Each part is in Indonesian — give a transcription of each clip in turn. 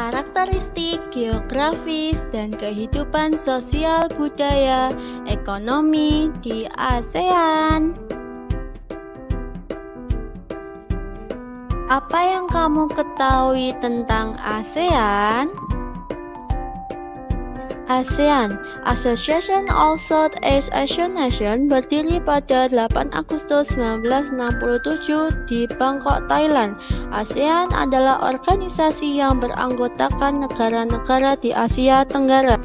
karakteristik geografis dan kehidupan sosial budaya ekonomi di ASEAN. Apa yang kamu ketahui tentang ASEAN? ASEAN, Association of Southeast Asian Nations, berdiri pada 8 Agustus 1967 di Bangkok, Thailand. ASEAN adalah organisasi yang beranggotakan negara-negara di Asia Tenggara.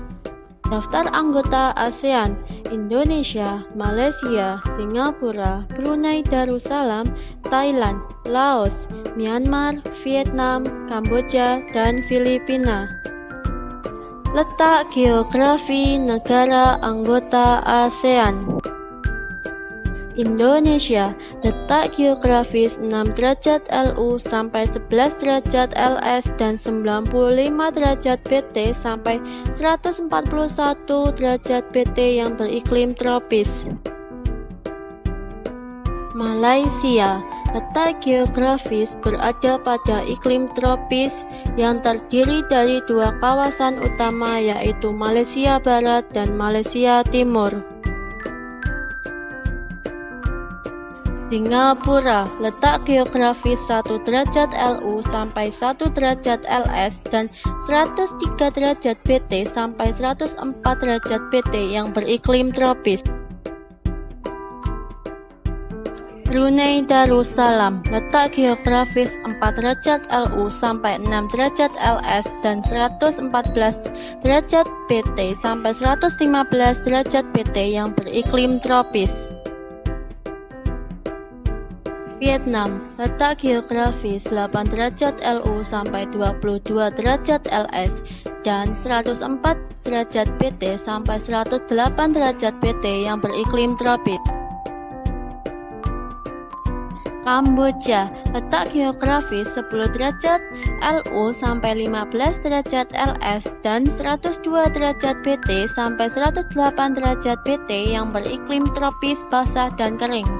Daftar anggota ASEAN: Indonesia, Malaysia, Singapura, Brunei Darussalam, Thailand, Laos, Myanmar, Vietnam, Kamboja, dan Filipina. Letak geografi negara anggota ASEAN. Indonesia, letak geografis 6 derajat LU sampai 11 derajat LS dan 95 derajat BT sampai 141 derajat BT yang beriklim tropis. Malaysia, letak geografis berada pada iklim tropis yang terdiri dari dua kawasan utama, yaitu Malaysia Barat dan Malaysia Timur. Singapura, letak geografis 1 derajat LU sampai 1 derajat LS dan 103 derajat BT sampai 104 derajat BT yang beriklim tropis. Brunei Darussalam, letak geografis 4 derajat LU sampai 6 derajat LS dan 114 derajat BT sampai 115 derajat BT yang beriklim tropis. Vietnam, letak geografis 8 derajat LU sampai 22 derajat LS dan 104 derajat BT sampai 108 derajat BT yang beriklim tropis. Kamboja, letak geografis 10 derajat LU sampai 15 derajat LS dan 102 derajat BT sampai 108 derajat BT yang beriklim tropis basah dan kering.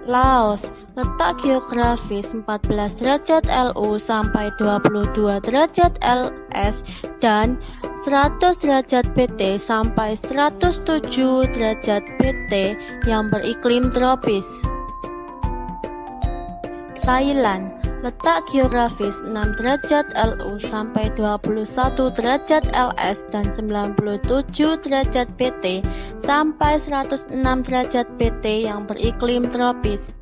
Laos, letak geografis 14 derajat LU sampai 22 derajat LS dan 100 derajat BT sampai 107 derajat BT yang beriklim tropis. Thailand, letak geografis 6 derajat LU sampai 21 derajat LS dan 97 derajat BT sampai 106 derajat BT yang beriklim tropis.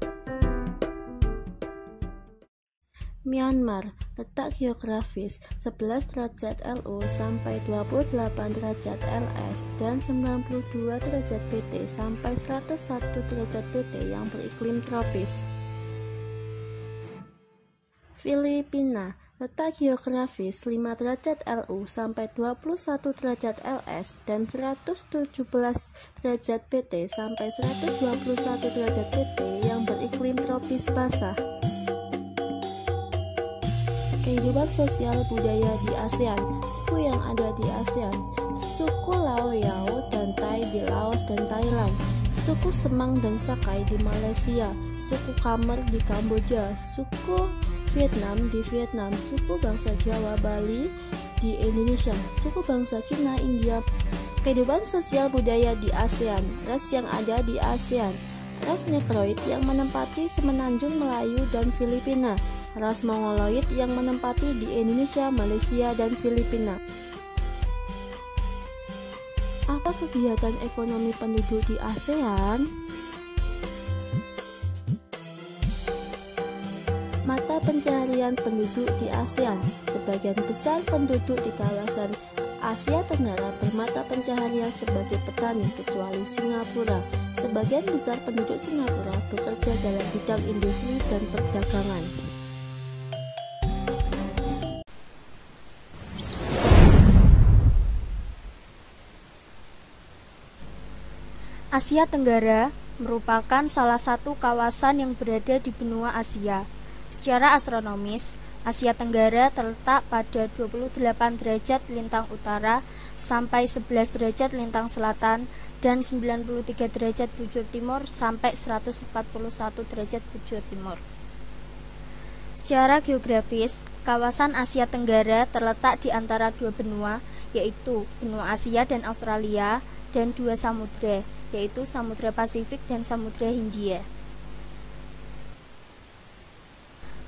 Myanmar, letak geografis 11 derajat LU sampai 28 derajat LS dan 92 derajat BT sampai 101 derajat BT yang beriklim tropis. Filipina, letak geografis 5 derajat LU sampai 21 derajat LS dan 117 derajat BT sampai 121 derajat BT yang beriklim tropis basah. Kehidupan sosial budaya di ASEAN. Suku yang ada di ASEAN: suku Lao Yao dan Thai di Laos dan Thailand, suku Semang dan Sakai di Malaysia, suku Khmer di Kamboja, suku Vietnam di Vietnam, suku bangsa Jawa Bali di Indonesia, suku bangsa Cina India. Kehidupan sosial budaya di ASEAN. Ras yang ada di ASEAN: ras Negroid yang menempati Semenanjung Melayu dan Filipina, ras Mongoloid yang menempati di Indonesia, Malaysia, dan Filipina. Apa kegiatan ekonomi penduduk di ASEAN? Mata pencaharian penduduk di ASEAN. Sebagian besar penduduk di kawasan Asia Tenggara bermata pencaharian sebagai petani, kecuali Singapura. Sebagian besar penduduk Singapura bekerja dalam bidang industri dan perdagangan. Asia Tenggara merupakan salah satu kawasan yang berada di benua Asia. Secara astronomis, Asia Tenggara terletak pada 28 derajat lintang utara sampai 11 derajat lintang selatan dan 93 derajat bujur timur sampai 141 derajat bujur timur. Secara geografis, kawasan Asia Tenggara terletak di antara dua benua, yaitu benua Asia dan Australia, dan dua samudra, yaitu Samudra Pasifik dan Samudra Hindia.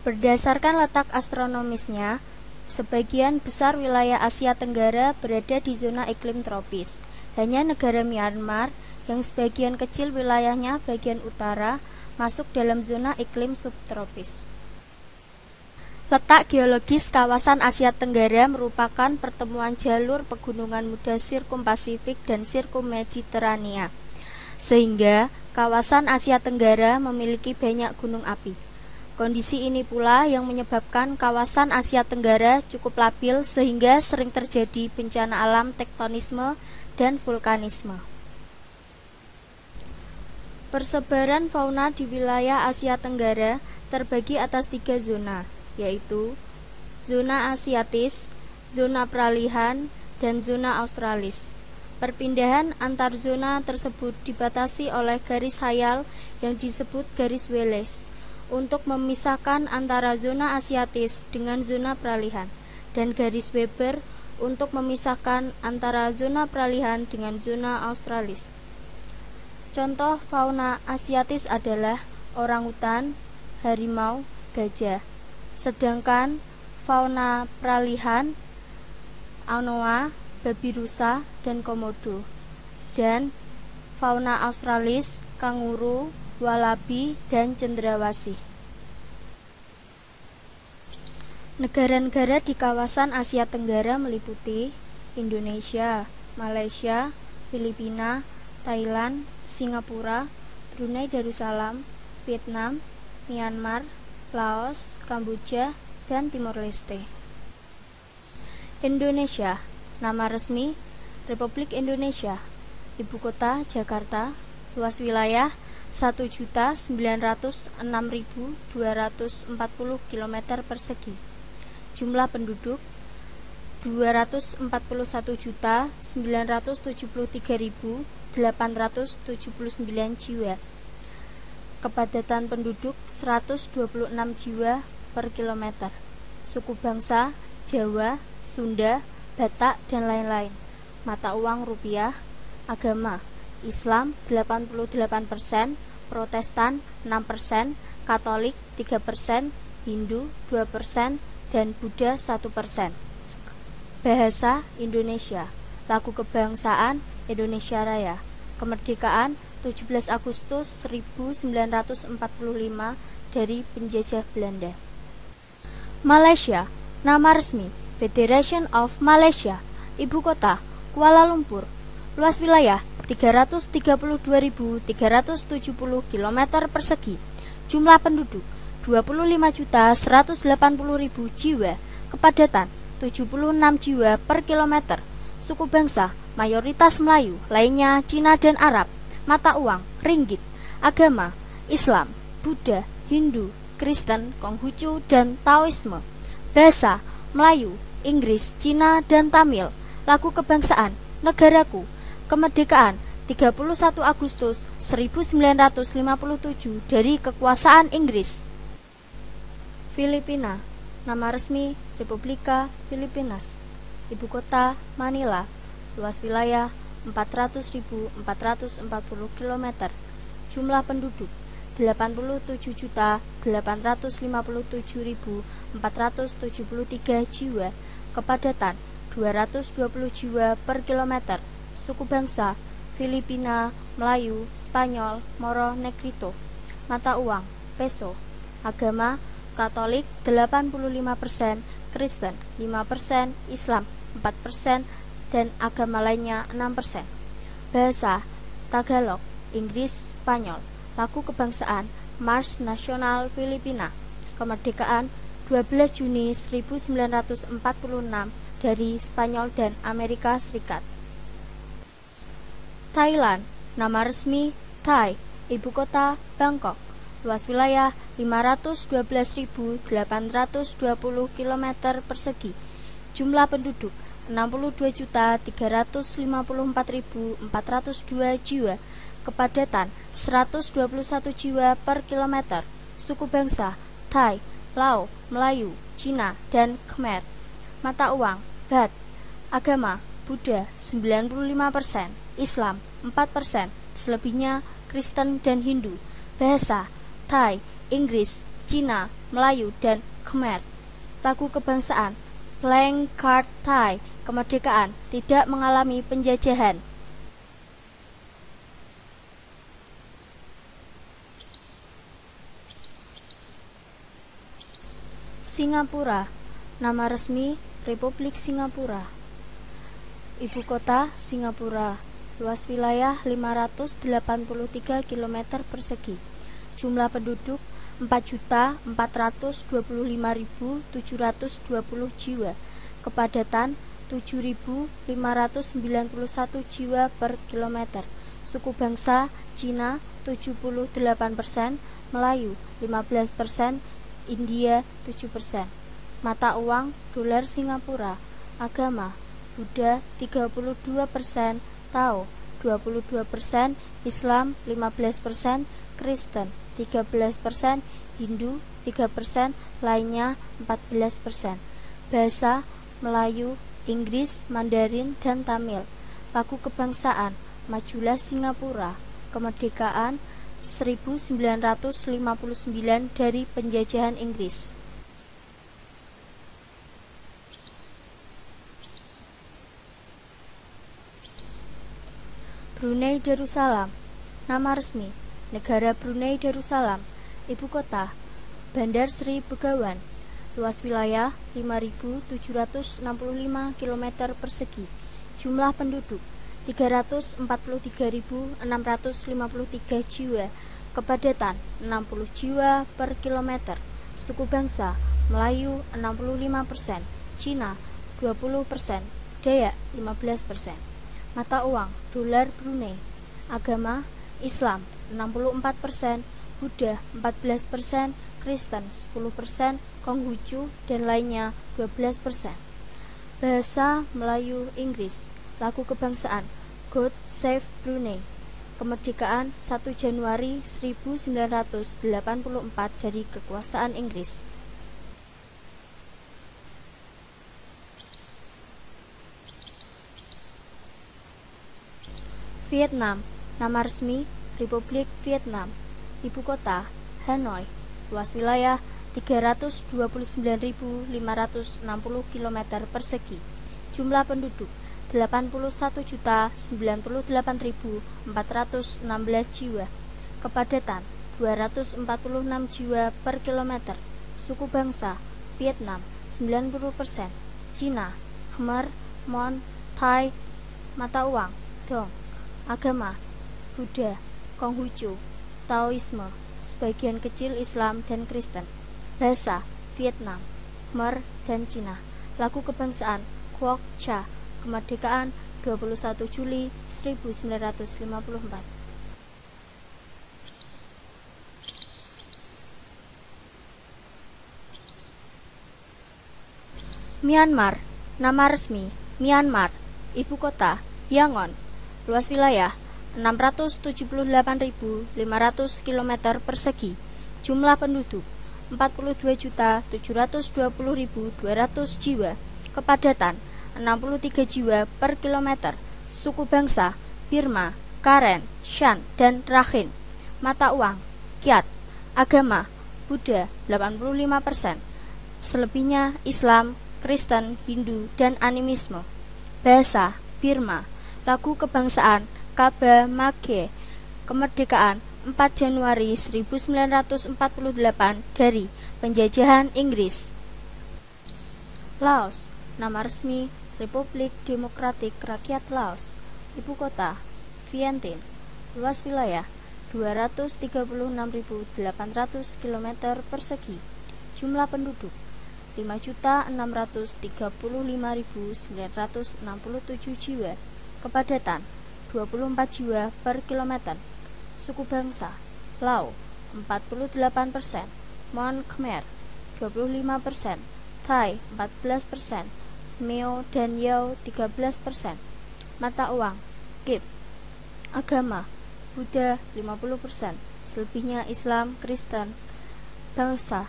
Berdasarkan letak astronomisnya, sebagian besar wilayah Asia Tenggara berada di zona iklim tropis. Hanya negara Myanmar, yang sebagian kecil wilayahnya bagian utara, masuk dalam zona iklim subtropis. Letak geologis kawasan Asia Tenggara merupakan pertemuan jalur pegunungan muda sirkumpasifik dan sirkummediterania, sehingga kawasan Asia Tenggara memiliki banyak gunung api. Kondisi ini pula yang menyebabkan kawasan Asia Tenggara cukup labil sehingga sering terjadi bencana alam tektonisme dan vulkanisme. Persebaran fauna di wilayah Asia Tenggara terbagi atas 3 zona, yaitu zona Asiatis, zona peralihan, dan zona Australis. Perpindahan antar zona tersebut dibatasi oleh garis hayal yang disebut garis Wallace untuk memisahkan antara zona Asiatis dengan zona peralihan, dan garis Weber untuk memisahkan antara zona peralihan dengan zona Australis. Contoh fauna Asiatis adalah orangutan, harimau, gajah. Sedangkan fauna peralihan anoa, babi rusa, dan komodo. Dan fauna Australis, kanguru, walabi, dan cendrawasih. Negara-negara di kawasan Asia Tenggara meliputi Indonesia, Malaysia, Filipina, Thailand, Singapura, Brunei Darussalam, Vietnam, Myanmar, Laos, Kamboja, dan Timor Leste. Indonesia, nama resmi Republik Indonesia, ibu kota Jakarta, luas wilayah 1.906.240 km persegi, jumlah penduduk 241.973.879 jiwa, kepadatan penduduk 126 jiwa per kilometer, suku bangsa Jawa, Sunda, Batak, dan lain-lain, mata uang rupiah, agama Islam 88%, Protestan 6%, Katolik 3%, Hindu 2%, dan Buddha 1%. Bahasa Indonesia, lagu kebangsaan Indonesia Raya, kemerdekaan 17 Agustus 1945 dari penjajah Belanda. Malaysia, nama resmi Federation of Malaysia, ibu kota Kuala Lumpur, luas wilayah 332.370 km persegi, jumlah penduduk 25.180.000 jiwa, kepadatan 76 jiwa per kilometer, suku bangsa mayoritas Melayu, lainnya Cina dan Arab, mata uang ringgit, agama Islam, Buddha, Hindu, Kristen, Konghucu, dan Taoisme, bahasa Melayu, Inggris, Cina, dan Tamil, lagu kebangsaan negaraku, kemerdekaan 31 Agustus 1957 dari kekuasaan Inggris. Filipina, nama resmi Republika Filipinas, ibu kota Manila, luas wilayah 400.440 km, jumlah penduduk 87.857.473 jiwa, kepadatan 220 jiwa per kilometer, suku bangsa Filipina, Melayu, Spanyol, Moro Negrito, mata uang peso, agama Katolik 85%, Kristen 5%, Islam 4%, dan agama lainnya 6%. Bahasa Tagalog, Inggris, Spanyol, lagu kebangsaan Mars Nasional Filipina, kemerdekaan 12 Juni 1946 dari Spanyol dan Amerika Serikat. Thailand, nama resmi Thai, ibu kota Bangkok, luas wilayah 512.820 km persegi, jumlah penduduk 62.354.402 jiwa, kepadatan 121 jiwa per kilometer, suku bangsa Thai, Lao, Melayu, Cina, dan Khmer. Mata uang, Baht. Agama, Buddha 95%, Islam 4%, selebihnya Kristen dan Hindu. Bahasa, Thai, Inggris, Cina, Melayu, dan Khmer. Lagu kebangsaan, Playing Card Thai, kemerdekaan, tidak mengalami penjajahan. Singapura, nama resmi Republik Singapura. Ibu kota Singapura, luas wilayah 583 km persegi. Jumlah penduduk 4.425.720 jiwa. Kepadatan 7.591 jiwa per kilometer. Suku bangsa Cina 78%, Melayu 15%, India 7%. Mata uang dolar Singapura. Agama Buddha 32%, Tao 22%, Islam 15%, Kristen 13%, Hindu 3%, lainnya 14%. Bahasa Melayu, Inggris, Mandarin, dan Tamil. Lagu kebangsaan, Majulah Singapura. Kemerdekaan 1959 dari penjajahan Inggris. Brunei Darussalam. Nama resmi, Negara Brunei Darussalam. Ibu kota, Bandar Sri Begawan. Luas wilayah 5.765 km persegi. Jumlah penduduk 343.653 jiwa. Kepadatan 60 jiwa per kilometer. Suku bangsa Melayu 65%, Cina 20%, Dayak 15%. Mata uang dolar Brunei. Agama Islam 64%, Buddha 14%, Kristen 10%, Konghucu dan lainnya 12%. Bahasa Melayu, Inggris. Lagu kebangsaan, God Save Brunei. Kemerdekaan 1 Januari 1984 dari kekuasaan Inggris. Vietnam. Nama resmi Republik Vietnam. Ibu kota Hanoi. Luas wilayah 329.560 km persegi. Jumlah penduduk 81.098.416 jiwa. Kepadatan 246 jiwa per kilometer. Suku bangsa Vietnam 90%, Cina, Khmer, Mon, Thai. Mata uang Dong. Agama Buddha, Konghucu, Taoisme, sebagian kecil Islam dan Kristen. Bahasa Vietnam, Khmer, dan Cina. Lagu kebangsaan Quoc Cha. Kemerdekaan 21 Juli 1954. Myanmar. Nama resmi Myanmar. Ibu kota Yangon. Luas wilayah 678.500 km persegi. Jumlah penduduk 42.720.200 jiwa. Kepadatan 63 jiwa per kilometer. Suku bangsa Burma, Karen, Shan, dan Rakhine. Mata uang Kyat. Agama Buddha 85%, selebihnya Islam, Kristen, Hindu, dan animisme. Bahasa Burma. Lagu kebangsaan Kaba Mage. Kemerdekaan 4 Januari 1948 dari penjajahan Inggris. Laos. Nama resmi Republik Demokratik Rakyat Laos. Ibu kota Vientiane. Luas wilayah 236.800 km persegi. Jumlah penduduk 5.635.967 jiwa. Kepadatan 24 jiwa per kilometer. Suku bangsa Lao 48%, Mon Khmer 25%, Thai 14%, Meo dan Yao 13%. Mata uang Kip. Agama Buddha 50%, selebihnya Islam, Kristen. Bangsa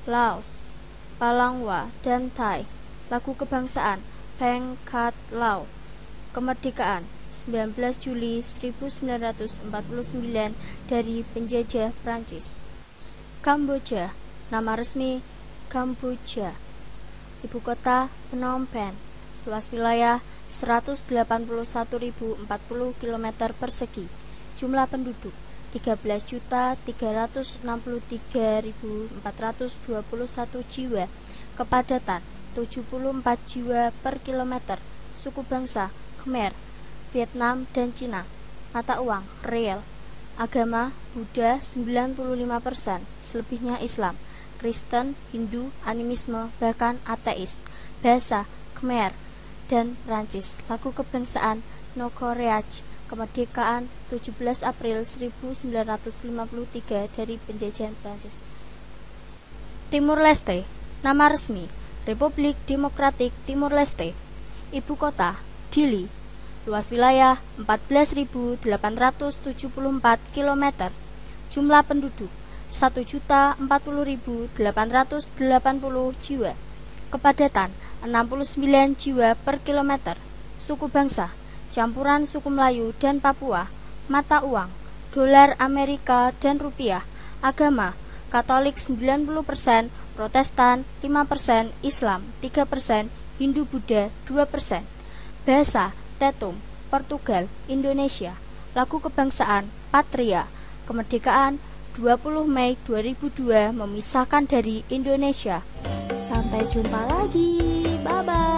Laos, Palangwa, dan Thai. Lagu kebangsaan Pheng Kat Lao. Kemerdekaan 19 Juli 1949 dari penjajah Prancis. Kamboja, nama resmi Kamboja. Ibu kota Phnom Penh. Luas wilayah 181.040 km persegi. Jumlah penduduk 13.363.421 jiwa. Kepadatan 74 jiwa per kilometer. Suku bangsa Khmer, Vietnam dan Cina. Mata uang riel. Agama Buddha 95%, selebihnya Islam, Kristen, Hindu, animisme, bahkan ateis. Bahasa Khmer dan Prancis. Lagu kebangsaan Nogoreach. Kemerdekaan 17 April 1953 dari penjajahan Prancis. Timur Leste, nama resmi Republik Demokratik Timur Leste. Ibu kota Dili. Luas wilayah 14.874 km. Jumlah penduduk 1.040.880 jiwa. Kepadatan 69 jiwa per kilometer. Suku bangsa campuran suku Melayu dan Papua. Mata uang dolar Amerika dan rupiah. Agama Katolik 90%, Protestan 5%, Islam 3%, Hindu Buddha 2%. Bahasa Tetum, Portugal, Indonesia. Lagu kebangsaan Patria. Kemerdekaan 20 Mei 2002 memisahkan dari Indonesia. Sampai jumpa lagi. Bye bye.